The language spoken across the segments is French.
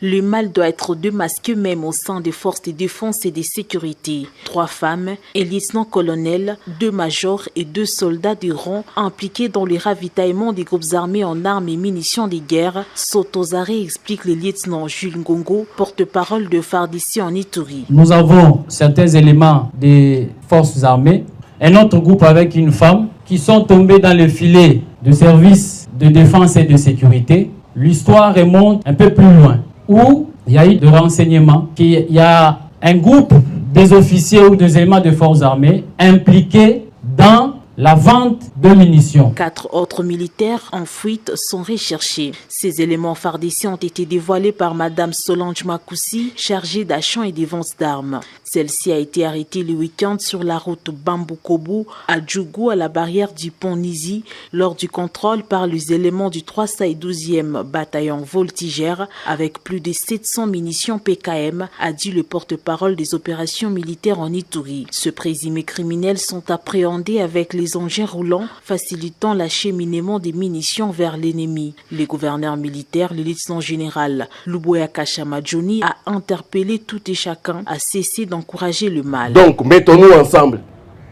Le mal doit être démasqué même au sein des forces de défense et de sécurité. 3 femmes, un lieutenant-colonel, 2 majors et 2 soldats de rang impliqués dans le ravitaillement des groupes armés en armes et munitions de guerre sautent aux arrêts, explique le lieutenant Jules Ngongo, porte-parole de FARDC en Ituri. Nous avons certains éléments des forces armées, un autre groupe avec une femme qui sont tombés dans le filet de services de défense et de sécurité. L'histoire remonte un peu plus loin, où il y a eu des renseignements qu'il y a un groupe des officiers ou des éléments de forces armées impliqués dans la vente de munitions. 4 autres militaires en fuite sont recherchés. Ces éléments FARDC ont été dévoilés par Madame Solange Makoussi, chargée d'achat et des ventes d'armes. Celle-ci a été arrêtée le week-end sur la route Bambou-Kobo à Djougou, à la barrière du pont Nizi, lors du contrôle par les éléments du 312e bataillon voltigère avec plus de 700 munitions PKM, a dit le porte-parole des opérations militaires en Ituri. Ce présumé criminels sont appréhendés avec les engins roulants facilitant l'acheminement des munitions vers l'ennemi. Le gouverneur militaire, le lieutenant général Luboya Kashamadjoni, a interpellé tout et chacun à cesser d'encourager le mal. Donc mettons-nous ensemble,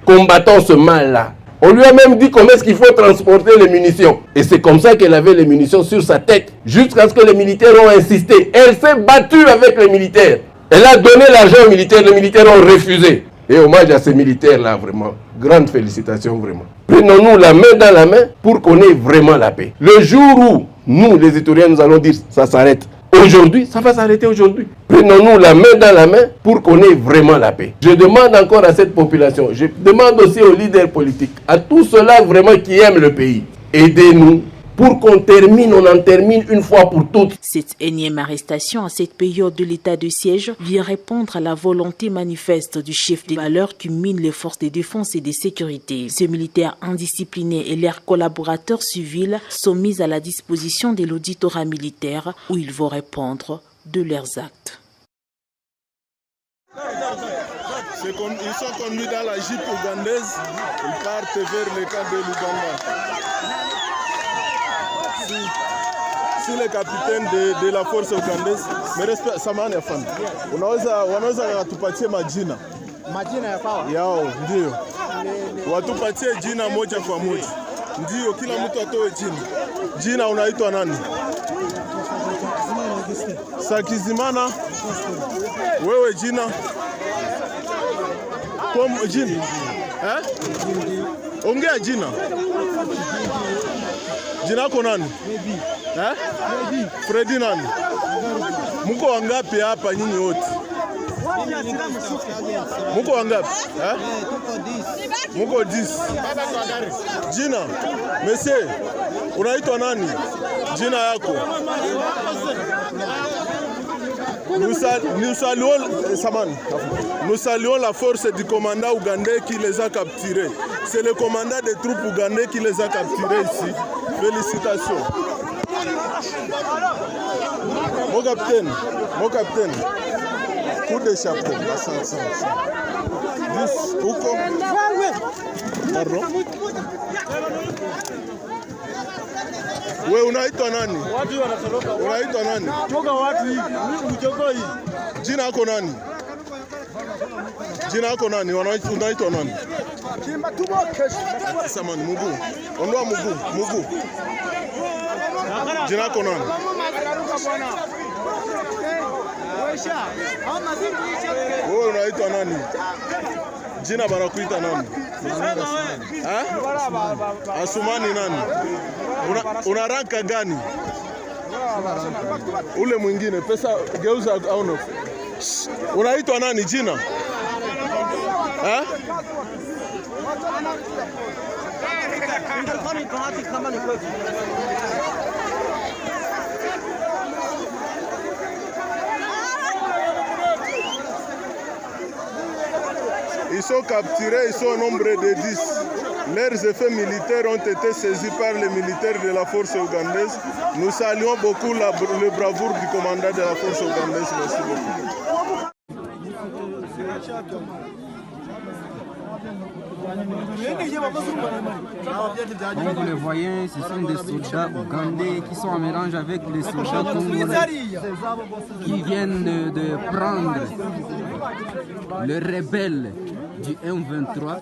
combattons ce mal-là. On lui a même dit comment est-ce qu'il faut transporter les munitions. Et c'est comme ça qu'elle avait les munitions sur sa tête, jusqu'à ce que les militaires ont insisté. Elle s'est battue avec les militaires. Elle a donné l'argent aux militaires, les militaires ont refusé. Et hommage à ces militaires-là, vraiment. Grande félicitations, vraiment. Prenons-nous la main dans la main pour qu'on ait vraiment la paix. Le jour où nous, les Ituriens, nous allons dire ça s'arrête aujourd'hui, ça va s'arrêter aujourd'hui. Prenons-nous la main dans la main pour qu'on ait vraiment la paix. Je demande encore à cette population, je demande aussi aux leaders politiques, à tous ceux-là vraiment qui aiment le pays, aidez-nous. Pour qu'on termine, on en termine une fois pour toutes. Cette énième arrestation à cette période de l'état de siège vient répondre à la volonté manifeste du chef des valeurs qui mine les forces de défense et de sécurité. Ces militaires indisciplinés et leurs collaborateurs civils sont mis à la disposition de l'auditorat militaire où ils vont répondre de leurs actes. Ils sont conduits dans la jeep ougandaise, ils partent vers le camp de l'Ouganda. Si le capitaine de la force ougandaise, samahani afande, wanaweza watupatie majina yao, ndio watupatie jina moja kwa moja, ndio kila mtu atoe jina. Jina unaitwa nani? Sakizimana. Wewe jina? Kwa jina? Ongea jina. Jina yako nani? Fredi nani? Muko wangapi hapa nyinyi wote? Muko wangapi? Muko 10. Jina? Monsieur, unaitwa nani? Jina yako? Nous saluons la force du commandant ougandais qui les a capturés. C'est le commandant des troupes ougandais qui les a capturés ici. Félicitations. Mon capitaine, coup de chapeau. 10, Uko. Pardon. We unaitwa nani? Unaitwa nani? Toka watu hivi. Mjoko hii. Jina yako nani? Jina yako nani? Unaitwa nani? Samani mguu. Ondoa mguu. Jina yako nani? Wewe unaitwa nani? Jina banakuita nani? Asumani nani? Una ranka gani? Ule mwingine pesa geuza au no? Unaitwa nani jina? Ils sont capturés, ils sont au nombre de 10. Leurs effets militaires ont été saisis par les militaires de la force ougandaise. Nous saluons beaucoup le bravoure du commandant de la force ougandaise. Merci beaucoup. Comme vous le voyez, ce sont des soldats ougandais qui sont en mélange avec les soldats congolais qui viennent de prendre le rebelle du M23.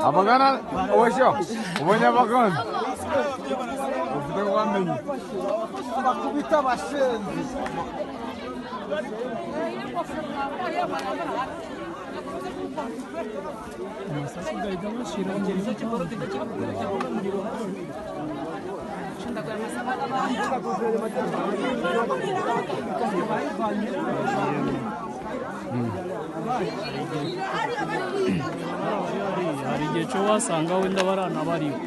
Abagana, ojo, ubonye abagana. Bakubita abashenzi. hari igihe cyo wasanga wenda barana bariho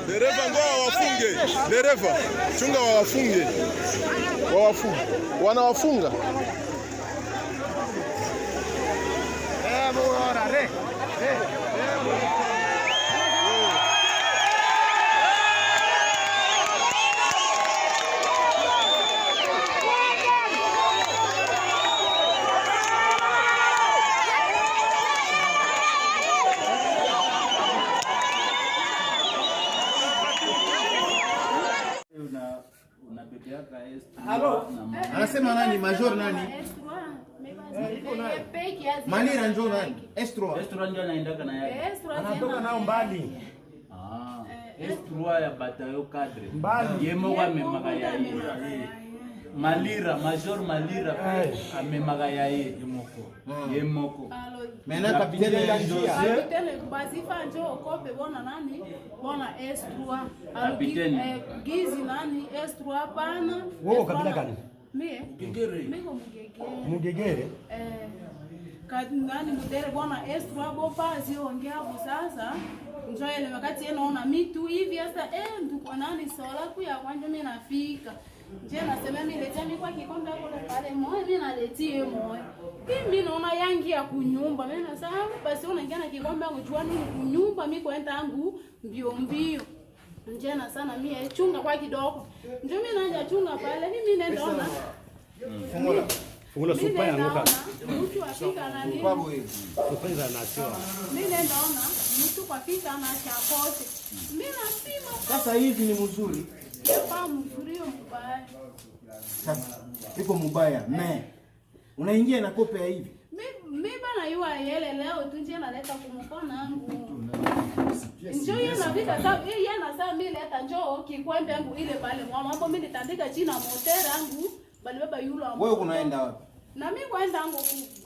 Dereva ngo wafunge, dereva chunga wawafunge, wanawafunga. Anasema nani? Major nani? Malira njoo nani? S3 ndio anaendaka na yake. anatoka nao mbali. S3 ya batayo cadre. Yemo kwa memaka ya yeye. Malira, Major Malira amemaka ya yeye yemoko. Mena kapiteni ya njia. Kapiteni bazifa njoo kope bona nani? Bona S3. Kapiteni. Gizi nani? S3 pana. Wewe kabila gani? Mie? Miko Mugegere. Nani mudere bona S3 bopa ziongea hapo sasa. Njoo ile wakati yeye naona mitu hivi sasa nduko nani sola kuya kwanja mimi nafika. Je, nasema mimi letea mimi kwa kikombe hapo pale moyo mimi naletie moyo. Mimi naona yangi ya kunyumba. Mimi nasema basi unaingia na kikombe yangu jua nini kunyumba mimi kwenda yangu mbio mbio. Njena sana mimi chunga kwa kidogo. Ndio mimi naanza chunga pale mimi nenda ona. Fungula supa ya ngoka. Mtu afika na nini? Supenza na sio. Mimi nenda ona mtu kwa fika na chakote. Mimi nasema Sasa hivi ni mzuri. Kwa mzuri mbaya. Sasa iko mbaya. Unaingia na kope ya hivi. Mimi bana yua yele leo tu nje naleta kumkona yangu. Njoo yeye anafika sababu yeye anasema mimi leta njoo kikwembe yangu ile pale mwa mambo mimi nitandika chini moteur yangu bali baba yule ambaye. Wewe unaenda wapi? Na mimi kwenda yangu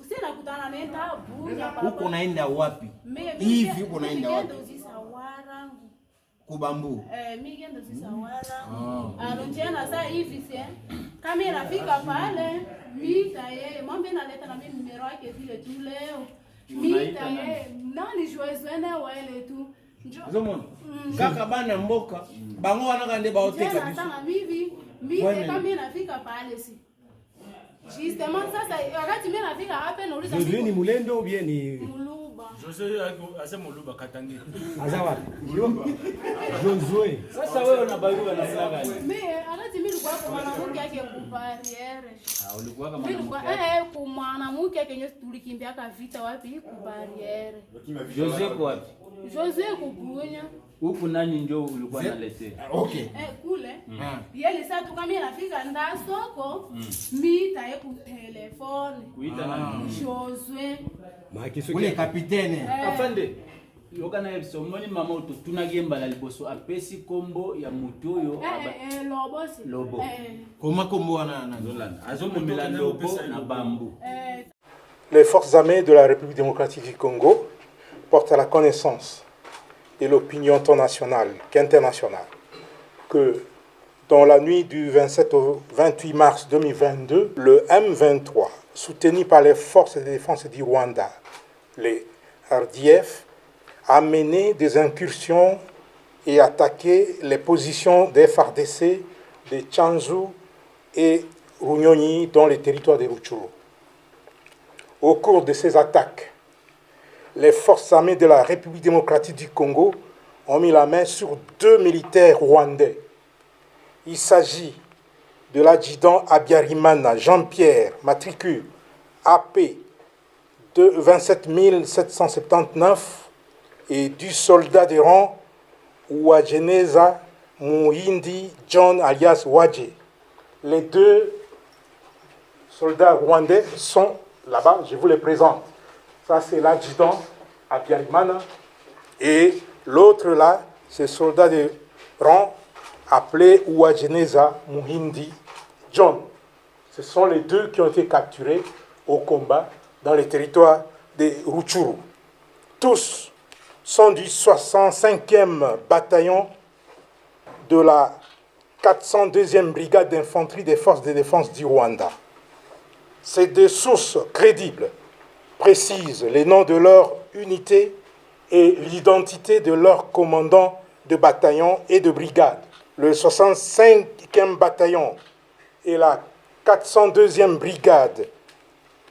sina kutana na Bunya papa. Huko unaenda wapi? Hivi huko unaenda wapi? Kubambu. Mimi ngendo zisawara. Anonjena sasa hivi sie. Kama inafika pale, mita yeye, mambo inaleta na mimi numero yake vile tu leo. Mita yeye, nani joezene wale tu. Zomon. Kaka bana mboka, bango wanakande baote kabisa. Sana mimi, mita kama inafika pale si. Justement sasa wakati mimi nafika hapa nauliza Josue ni mulendo ou bien ni Muluba. Josue ase Muluba Katangi. Aza wapi? Josue. Sasa wewe unabarua na sina gani? Mimi wakati mimi nilikuwa kwa mwanamke yake kubariere. Ulikuwa kama mwanamke? Kwa mwanamke yake nyo tulikimbia ka vita wapi kubariere. Josue kwa wapi? Josue kubunya. Huku nani njoo ulikuwa unaletea? Okay. Kule. Yeye sasa tu kama inafika nda soko, mita ye ku telefone. Kuita nani? Josue. Ule kapiteni. Afande. yokana yebiso moni mama oto tunagembala liboso apesi kombo ya mutu oyo lobo koma kombo wana azomemela lobo na bambu. Les forces armées de la République démocratique du Congo portent à la connaissance de l'opinion tant nationale qu'internationale que dans la nuit du 27 au 28 mars 2022, le M23, soutenu par les forces de défense du Rwanda, les RDF, a mené des incursions et attaqué les positions des FARDC de Tchanzu et Runyonyi dans les territoires de Rutshuru. Au cours de ces attaques, les forces armées de la République démocratique du Congo ont mis la main sur 2 militaires rwandais. Il s'agit de l'adjudant Habyarimana Jean-Pierre, matricule AP de 27 779, et du soldat de rang Uwajeneza Muhindi John alias Wadje. Les 2 soldats rwandais sont là-bas, je vous les présente. Ça, c'est l'adjudant Habyarimana. Et l'autre là, c'est le soldat de rang appelé Uwajeneza Muhindi John. Ce sont les 2 qui ont été capturés au combat dans les territoires de Rutshuru. Tous sont du 65e bataillon de la 402e brigade d'infanterie des forces de défense du Rwanda. Ces 2 sources crédibles précisent les noms de leur unité et l'identité de leurs commandants de bataillon et de brigade. Le 65e bataillon et la 402e brigade,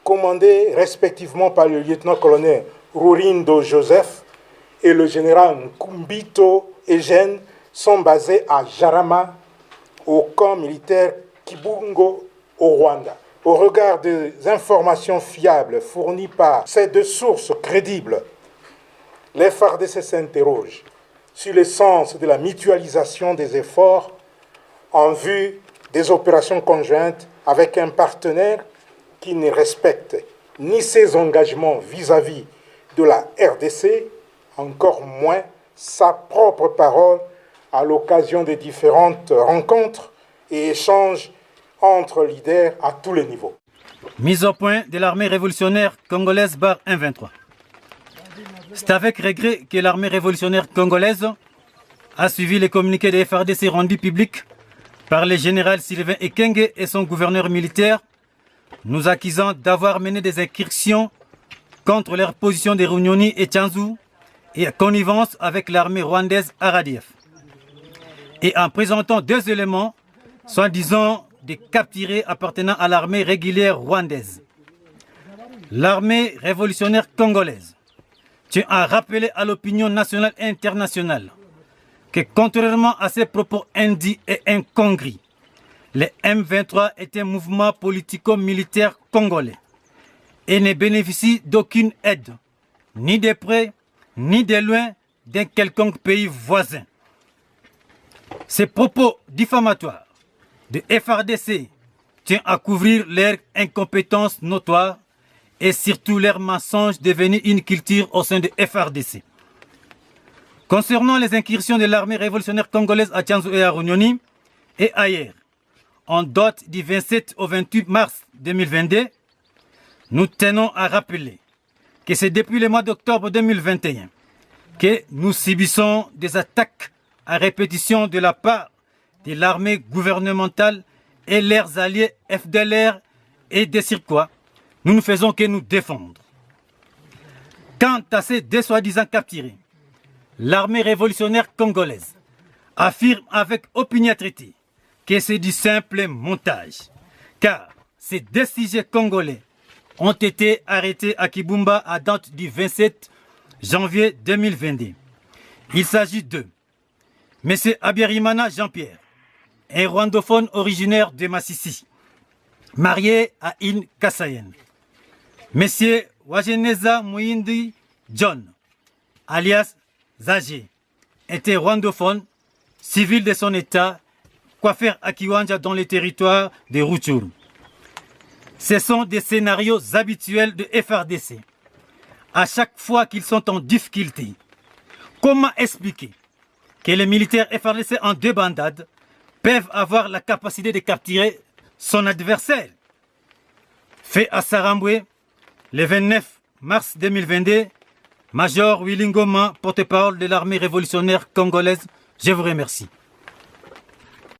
commandés respectivement par le lieutenant-colonel Rurindo Joseph et le général Nkumbito Eugène, sont basés à Jarama, au camp militaire Kibungo, au Rwanda. Au regard des informations fiables fournies par ces 2 sources crédibles, les FARDC s'interrogent sur le sens de la mutualisation des efforts en vue des opérations conjointes avec un partenaire qui ne respecte ni ses engagements vis-à-vis de la RDC, encore moins sa propre parole à l'occasion des différentes rencontres et échanges entre leaders à tous les niveaux. Mise au point de l'armée révolutionnaire congolaise barre 123. C'est avec regret que l'armée révolutionnaire congolaise a suivi les communiqués des FARDC rendus publics par le général Sylvain Ekenge et son gouverneur militaire, nous accusant d'avoir mené des incursions contre leurs positions de Runyoni et Tchanzu et en connivence avec l'armée rwandaise RDF. Et en présentant 2 éléments, soi-disant de capturés appartenant à l'armée régulière rwandaise. L'armée révolutionnaire congolaise tient à rappeler à l'opinion nationale et internationale que contrairement à ces propos indits et incongrus, le M23 est un mouvement politico-militaire congolais et ne bénéficie d'aucune aide, ni de près, ni de loin, d'un quelconque pays voisin. Ces propos diffamatoires de FARDC tiennent à couvrir leur incompétence notoire et surtout leur mensonge devenu une culture au sein de FARDC. Concernant les incursions de l'armée révolutionnaire congolaise à Tchanzu et à Runyoni et ailleurs, en date du 27 au 28 mars 2022, nous tenons à rappeler que c'est depuis le mois d'octobre 2021 que nous subissons des attaques à répétition de la part de l'armée gouvernementale et leurs alliés FDLR et des Cirquois. Nous ne faisons que nous défendre. Quant à ces 2 soi-disant capturés, l'armée révolutionnaire congolaise affirme avec opiniâtreté que c'est du simple montage, car ces 2 sujets congolais ont été arrêtés à Kibumba à date du 27 janvier 2022. Il s'agit de M. Habyarimana Jean-Pierre, un rwandophone originaire de Massissi, marié à une Kassayenne. M. Wajeneza Muhindi John, alias Zagé, était rwandophone, civil de son état, coiffeur à Kiwanja dans les territoires de Rutshuru. Ce sont des scénarios habituels de FARDC. À chaque fois qu'ils sont en difficulté, Comment expliquer que les militaires FARDC en débandade peuvent avoir la capacité de capturer son adversaire? Fait à Saramboué, le 29 mars 2022, Major Willy Ngoma, porte-parole de l'armée révolutionnaire congolaise, je vous remercie.